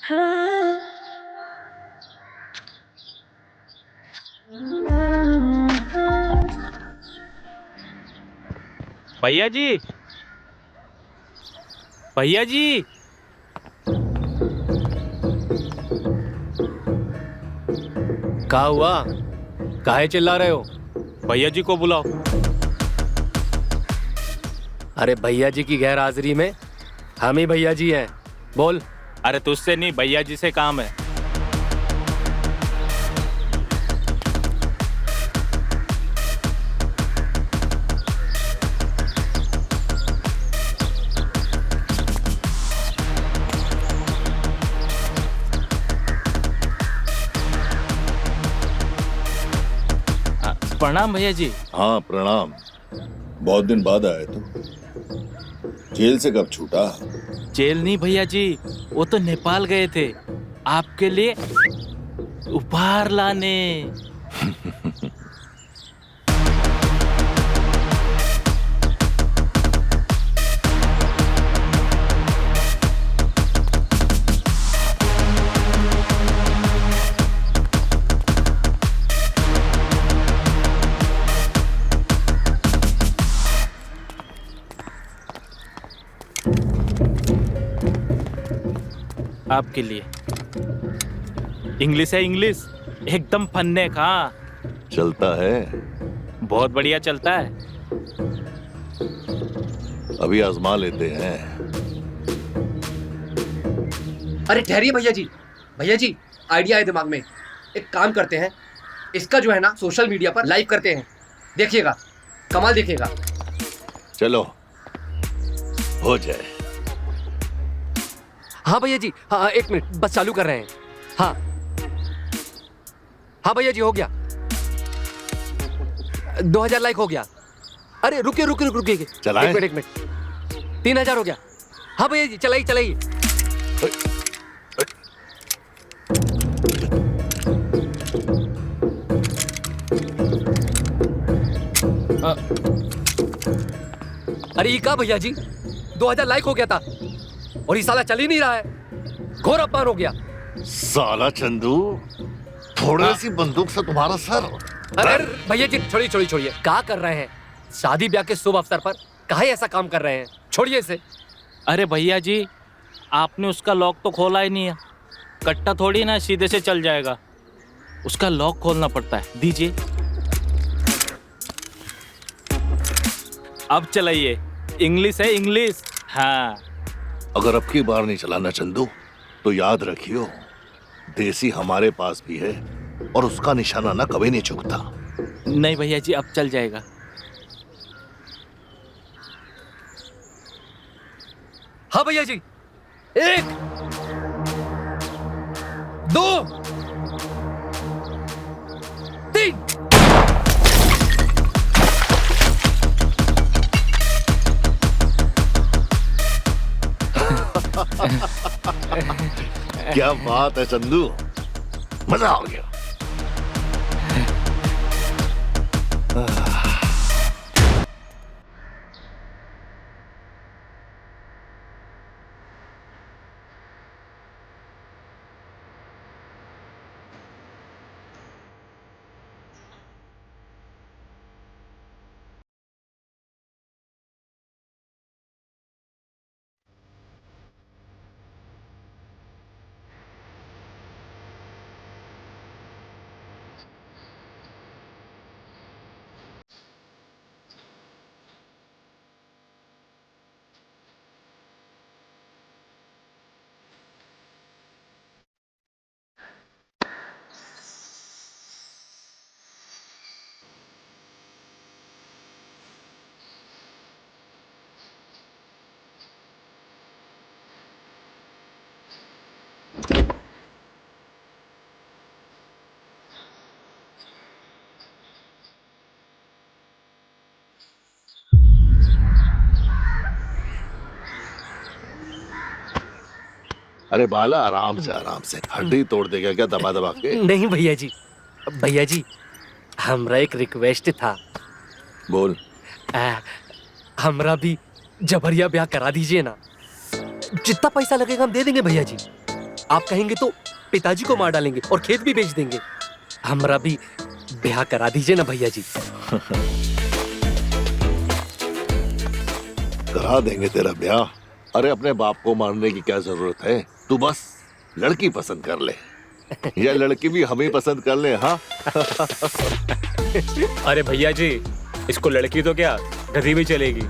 भैया जी, भैया जी। क्या हुआ? काहे चिल्ला रहे हो? भैया जी को बुलाओ। अरे भैया जी की गैर हाजिरी में हम ही भैया जी हैं। बोल। अरे तुझसे नहीं, भैया जी से काम है। प्रणाम भैया जी। हाँ प्रणाम। बहुत दिन बाद आए तो जेल से कब छूटा? जेल नहीं भैया जी, वो तो नेपाल गए थे आपके लिए उपहार लाने। आपके लिए इंग्लिश है, इंग्लिश एकदम फन्ने का। चलता है? बहुत बढ़िया चलता है। अभी आजमा लेते हैं। अरे ठहरिए भैया जी। भैया जी, आइडिया है दिमाग में। एक काम करते हैं, इसका जो है ना सोशल मीडिया पर लाइव करते हैं। देखिएगा, कमाल देखिएगा। चलो हो जाए। हाँ भैया जी, हाँ एक मिनट बस चालू कर रहे हैं। हाँ हाँ भैया जी हो गया। 2000 लाइक हो गया। अरे रुकिए रुकिए रुकिए रुकिए। चलाएं? एक मिनट 3000 हो गया। हाँ भैया जी चलाइए चलाइए। अरे ये क्या भैया जी, 2000 लाइक हो गया था और ये साला चल ही नहीं रहा है। घोर अपमान हो गया। साला चंदू, थोड़ी सी बंदूक से तुम्हारा सर। अरे भैया जी छोड़िए छोड़िए छोड़िए। क्या कर रहे हैं? शादी ब्याह के शुभ अवसर पर काहे ऐसा काम कर रहे हैं? छोड़िए इसे। अरे भैया जी, आपने उसका लॉक तो खोला ही नहीं है। कट्टा थोड़ी ना सीधे से चल जाएगा, उसका लॉक खोलना पड़ता है। दीजिए, अब चलाइए। इंग्लिश है, इंग्लिश। हाँ अगर अब की बार नहीं चलाना चंदू तो याद रखियो, देसी हमारे पास भी है और उसका निशाना ना कभी नहीं चूकता। नहीं भैया जी, अब चल जाएगा। हाँ भैया जी, 1 2 3। क्या बात है चंदू, मजा आ गया। अरे बाला, आराम से आराम से, हड्डी तोड़ देगा क्या दबा दबा के? नहीं भैया जी, भैया जी हमरा एक रिक्वेस्ट था। बोल। हमरा भी जबरिया ब्याह करा दीजिए ना। जितना पैसा लगेगा हम दे देंगे भैया जी। आप कहेंगे तो पिताजी को मार डालेंगे और खेत भी बेच देंगे। हमारा भी ब्याह करा दीजिए ना भैया जी। करा देंगे तेरा ब्याह। अरे अपने बाप को मारने की क्या जरूरत है, तू बस लड़की पसंद कर ले, या लड़की भी हमें पसंद कर ले। हाँ अरे भैया जी, इसको लड़की तो क्या गधी भी चलेगी।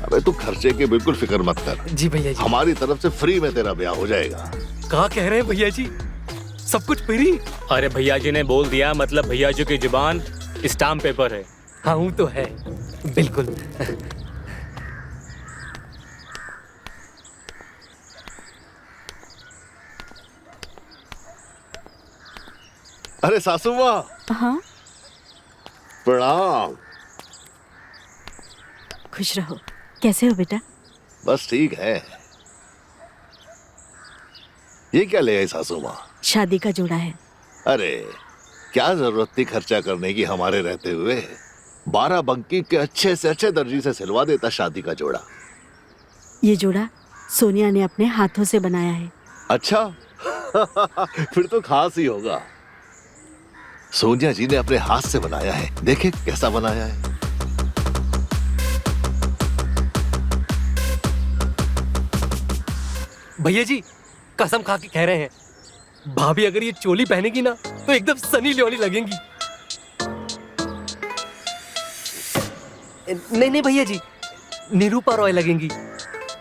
अबे तू खर्चे की बिल्कुल फिक्र मत कर, जी भैया जी। हमारी तरफ से फ्री में तेरा ब्याह हो जाएगा। कहा कह रहे हैं भैया जी, सब कुछ फ्री? अरे भैया जी ने बोल दिया, मतलब भैया जी की जुबान स्टाम्प पेपर है। हाँ वो तो है, बिल्कुल। अरे सासू माँ, हाँ, प्रणाम। खुश रहो। कैसे हो बेटा? बस ठीक है। ये क्या ले आई सासू माँ? शादी का जोड़ा है। अरे क्या जरूरत थी खर्चा करने की हमारे रहते हुए। 12 बंकी के अच्छे से अच्छे दर्जी से सिलवा देता शादी का जोड़ा। ये जोड़ा सोनिया ने अपने हाथों से बनाया है। अच्छा फिर तो खास ही होगा। सोनिया जी ने अपने हाथ से बनाया है, देखे कैसा बनाया है। भैया जी कसम खा के कह रहे हैं, भाभी अगर ये चोली पहनेगी ना तो एकदम सनी लियोनी लगेंगी। नहीं नहीं भैया जी, निरूपा रॉय लगेंगी,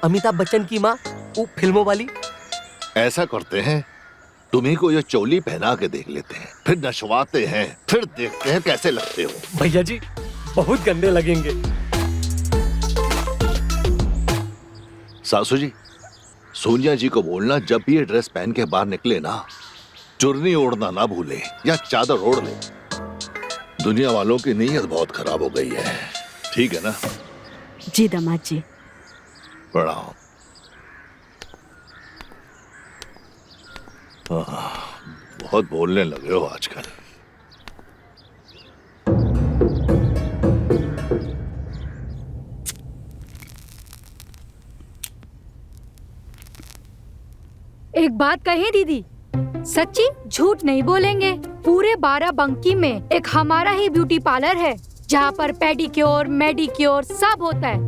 अमिताभ बच्चन की माँ, वो फिल्मों वाली। ऐसा करते हैं, तुम्ही को ये चोली पहना के देख लेते हैं, फिर नचवाते हैं, फिर देखते हैं कैसे लगते हो। भैया जी बहुत गंदे लगेंगे। सासू जी, सोनिया जी को बोलना जब भी ये ड्रेस पहन के बाहर निकले ना, चुन्नी ओढ़ना ना भूले या चादर ओढ़ ले। दुनिया वालों की नीयत बहुत खराब हो गई है। ठीक है ना? जी दामाद जी। प्रणाम। बहुत बोलने लगे हो आजकल। एक बात कहे दीदी, सच्ची झूठ नहीं बोलेंगे। पूरे 12 बंकी में एक हमारा ही ब्यूटी पार्लर है जहाँ पर पेडिक्योर मेडिक्योर सब होता है।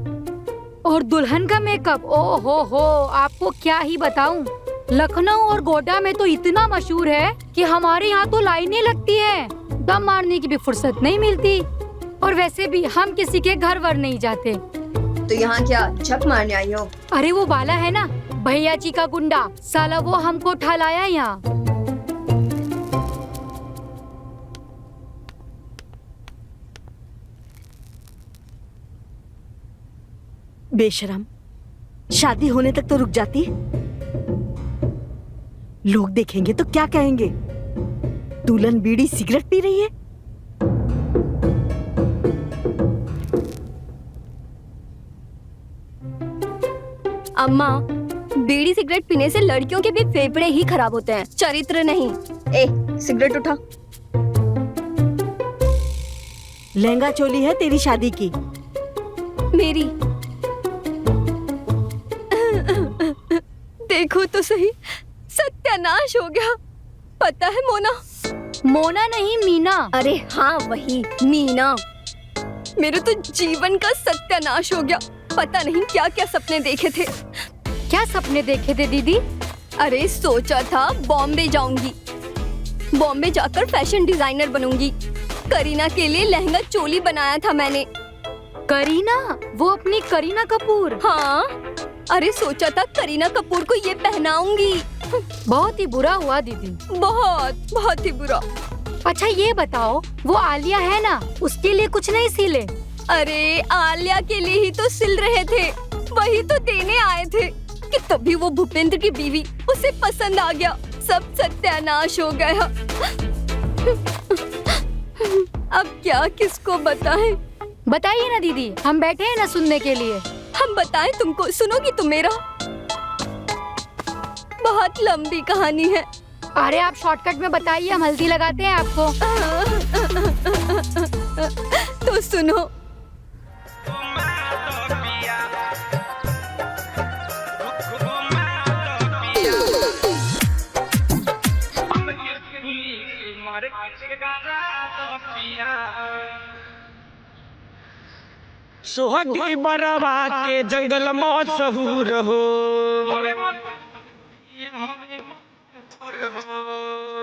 और दुल्हन का मेकअप, ओ हो, आपको क्या ही बताऊं। लखनऊ और गोड्डा में तो इतना मशहूर है कि हमारे यहाँ तो लाइनें लगती है, दम मारने की भी फुर्सत नहीं मिलती। और वैसे भी हम किसी के घर वर नहीं जाते। तो यहाँ क्या झक मारने आई हो? अरे वो बाला है ना, भैया जी का गुंडा, साला वो हमको उठा लाया यहाँ। बेशरम, शादी होने तक तो रुक जाती। लोग देखेंगे तो क्या कहेंगे? दुल्हन बीड़ी सिगरेट पी रही है। अम्मा, बीड़ी सिगरेट पीने से लड़कियों के भी फेफड़े ही खराब होते हैं, चरित्र नहीं। ए, सिगरेट उठा। लहंगा चोली है तेरी शादी की। मेरी देखो तो सही, सत्यानाश हो गया। पता है मोना? मोना नहीं, मीना। अरे हाँ वही मीना। मेरे तो जीवन का सत्यानाश हो गया। पता नहीं क्या क्या सपने देखे थे। क्या सपने देखे थे दीदी? अरे सोचा था बॉम्बे जाऊंगी, बॉम्बे जाकर फैशन डिजाइनर बनूंगी। करीना के लिए लहंगा चोली बनाया था मैंने। करीना? वो अपनी करीना कपूर? हाँ, अरे सोचा था करीना कपूर को ये पहनाऊंगी। बहुत ही बुरा हुआ दीदी, बहुत ही बुरा। अच्छा ये बताओ, वो आलिया है ना, उसके लिए कुछ नहीं सिले? अरे आलिया के लिए ही तो सिल रहे थे, वही तो देने आए थे कि तभी वो भूपेंद्र की बीवी, उसे पसंद आ गया। सब सत्यानाश हो गया। अब क्या किसको बताएं? बताइए ना दीदी, हम बैठे हैं ना सुनने के लिए। हम बताएं तुमको, सुनोगी तुम मेरा? बहुत लंबी कहानी है। अरे आप शॉर्टकट में बताइए, हम हल्दी लगाते हैं आपको। तो सुनो। सोहगी बरवा के जंगल मशहूर हो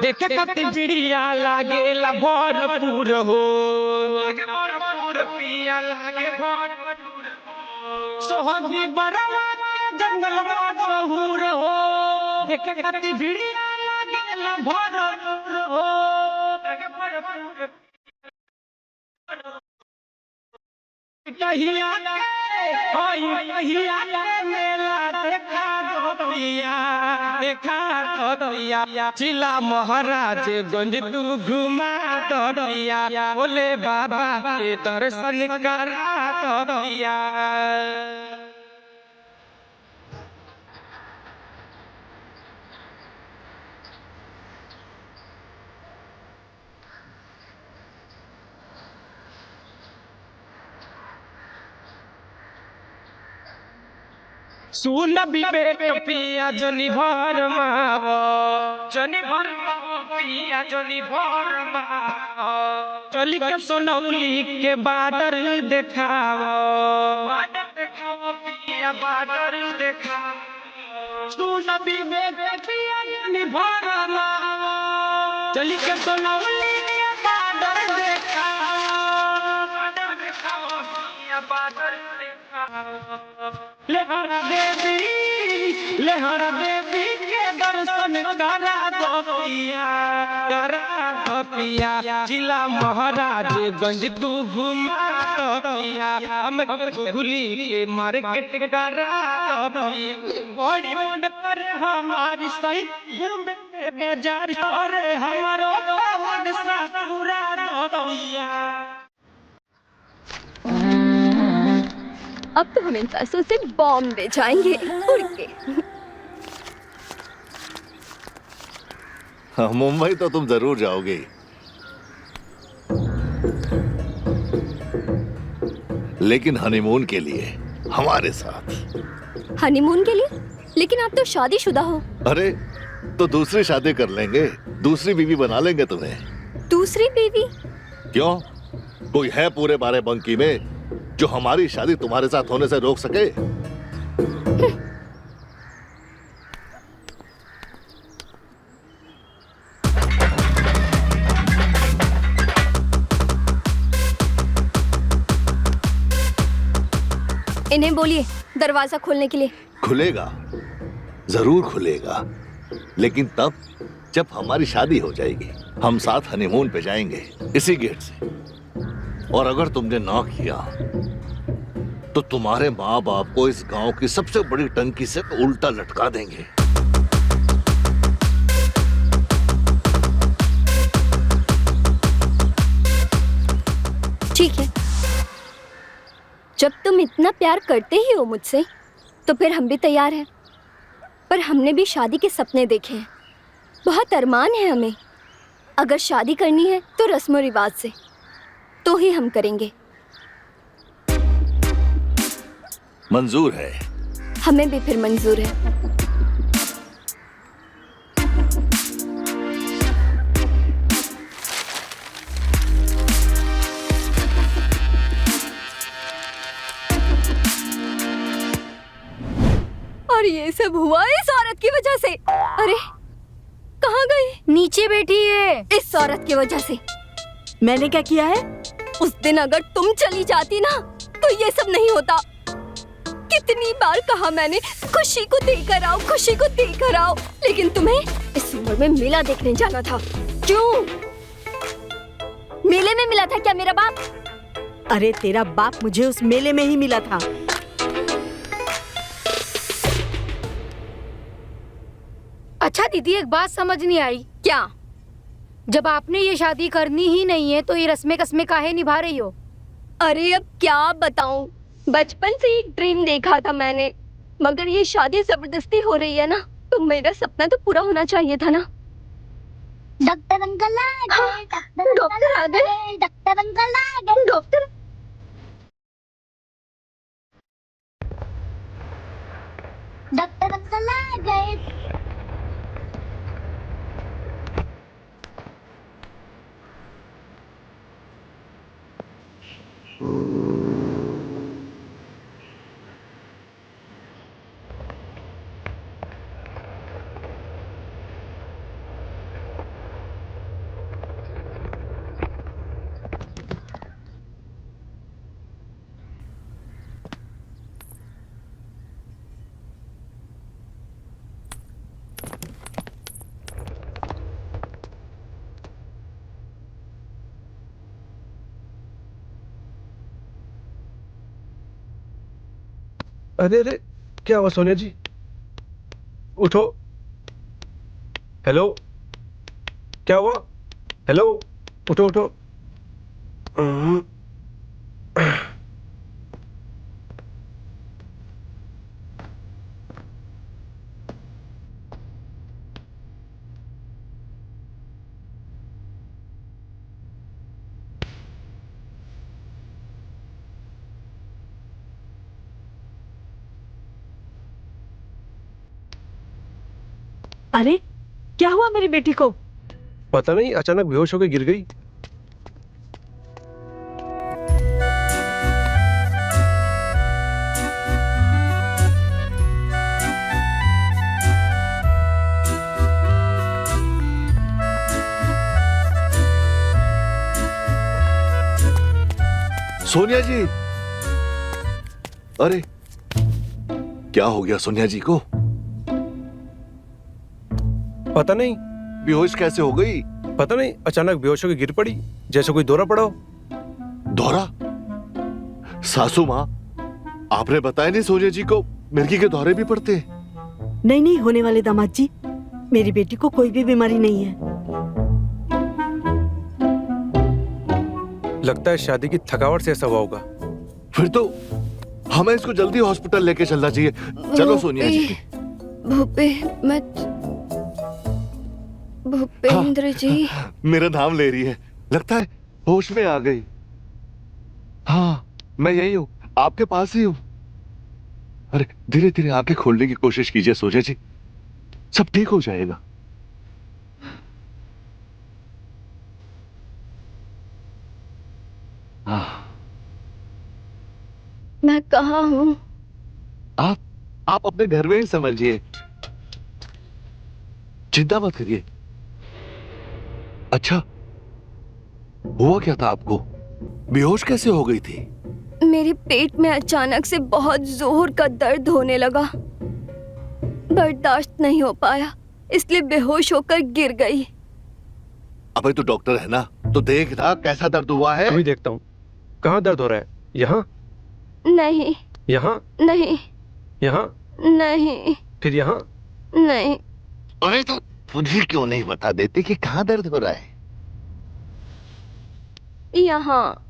देखे कति चिड़िया लागेला भरपूर हो सोहगी बरवा के जंगल मशहूर हो देखे कति चिड़िया लागेला भरपूर हो कहिया मेला देखा दिया जिला महाराज गंज तू घुमा दिया बोले बाबा के दर्शन करा दिया सुन बिबेक पिया जनी भर मावो जनी भर पिया जनी भर मावो चली के सोनौली के बादर देखावो पिया बादर देखावो सुन बिबेक पिया जनी भर मावो चली के सोनौली के बादर देखावो पिया बादर देखावो लेहरा देवी के दर्शन करा दो पिया जिला महाराज गंज तू घुमा पिया हम खुली के मार्केट करा बड़ी पर हमारी सही में जार और हमारो पूरा पिया अब तो हम इन पैसों से बॉम्बे जाएंगे उड़ के। हाँ, मुंबई तो तुम जरूर जाओगे, लेकिन हनीमून के लिए हमारे साथ। हनीमून के लिए? लेकिन आप तो शादीशुदा हो। अरे तो दूसरी शादी कर लेंगे, दूसरी बीवी बना लेंगे तुम्हें। दूसरी बीवी? क्यों, कोई है पूरे बाराबंकी में जो हमारी शादी तुम्हारे साथ होने से रोक सके? इन्हें बोलिए दरवाजा खोलने के लिए। खुलेगा, जरूर खुलेगा, लेकिन तब जब हमारी शादी हो जाएगी। हम साथ हनीमून पे जाएंगे इसी गेट से। और अगर तुमने ना किया तो तुम्हारे माँ बाप को इस गांव की सबसे बड़ी टंकी से उल्टा लटका देंगे। ठीक है, जब तुम इतना प्यार करते ही हो मुझसे तो फिर हम भी तैयार हैं। पर हमने भी शादी के सपने देखे हैं, बहुत अरमान है हमें। अगर शादी करनी है तो रस्म रिवाज से, तो ही हम करेंगे। मंजूर है? हमें भी फिर मंजूर है। और ये सब हुआ इस औरत की वजह से। अरे कहाँ गई? नीचे बैठी है। इस औरत की वजह से। मैंने क्या किया है? उस दिन अगर तुम चली जाती ना तो ये सब नहीं होता। कितनी बार कहा मैंने खुशी को देकर आओ, खुशी को देकर आओ, लेकिन तुम्हें इस उम्र में मेला देखने जाना था। क्यों? मेले में मिला था क्या मेरा बाप? अरे तेरा बाप मुझे उस मेले में ही मिला था। अच्छा दीदी, एक बात समझ नहीं आई। क्या? जब आपने ये शादी करनी ही नहीं है तो ये रस्में कस्में काहे निभा रही हो? अरे अब क्या बताऊं, बचपन से एक ड्रीम देखा था मैंने, मगर ये शादी जबरदस्ती हो रही है ना, तो मेरा सपना तो पूरा होना चाहिए था ना। डॉक्टर अंकल आ गए, डॉक्टर आ गए, डॉक्टर अंकल आ गए, डॉक्टर डॉक्टर अंकल आ गए। अरे अरे, क्या हुआ सोनिया जी? उठो। हेलो, क्या हुआ? हेलो, उठो उठो। अरे क्या हुआ मेरी बेटी को? पता नहीं, अचानक बेहोश होकर गिर गई। सोनिया जी, अरे क्या हो गया सोनिया जी को? पता नहीं, बेहोश कैसे हो गई? पता नहीं, अचानक बेहोश होकर गिर पड़ी, जैसे कोई दौरा पड़ा हो। दौरा? सासू माँ, आपने बताया नहीं सोनिया जी को मिर्गी के दौरे भी पड़ते हैं? नहीं नहीं होने वाले दामाद जी, मेरी बेटी को कोई भी बीमारी नहीं है। लगता है शादी की थकावट से ऐसा हुआ होगा। फिर तो हमें इसको जल्दी हॉस्पिटल लेके चलना चाहिए। चलो सोनिया जी। भूपेंद्र जी। मेरा नाम ले रही है, लगता है होश में आ गई। हाँ, मैं यही हूँ, आपके पास ही हूँ। अरे धीरे धीरे आंखें खोलने की कोशिश कीजिए सोनिया जी, सब ठीक हो जाएगा। मैं कहाँ हूँ? आप अपने घर में ही समझिए, चिंता मत करिए। अच्छा, हुआ क्या था आपको? बेहोश कैसे हो गई थी? मेरे पेट में अचानक से बहुत जोर का दर्द होने लगा, बर्दाश्त नहीं हो पाया, इसलिए बेहोश होकर गिर गई। अबे तो डॉक्टर है ना, तो देख ना कैसा दर्द हुआ है। अभी देखता हूँ। कहाँ दर्द हो रहा है? यहाँ? नहीं। यहाँ? नहीं। यहाँ? नहीं। फिर यहाँ? नहीं। अरे तो मुझे क्यों नहीं बता देते कि कहाँ दर्द हो रहा है? यहाँ।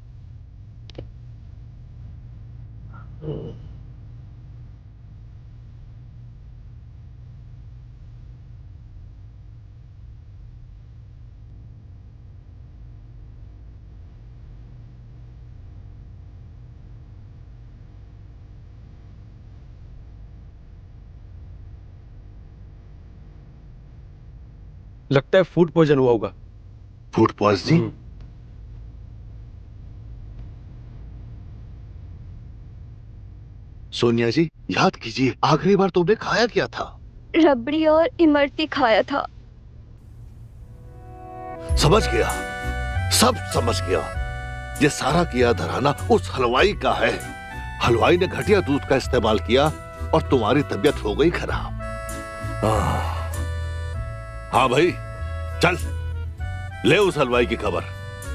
लगता है फूड पॉइजन हुआ होगा। Food poisoning? सोनिया जी, याद कीजिए आखिरी बार तुमने खाया क्या था? रबड़ी और इमरती खाया था। समझ गया, सब समझ गया। ये सारा किया धराना उस हलवाई का है। हलवाई ने घटिया दूध का इस्तेमाल किया और तुम्हारी तबीयत हो गई खराब। हाँ भाई, चल ले उस हलवाई की खबर।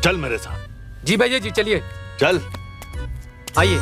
चल मेरे साथ। जी भैया जी, चलिए। चल। आइए।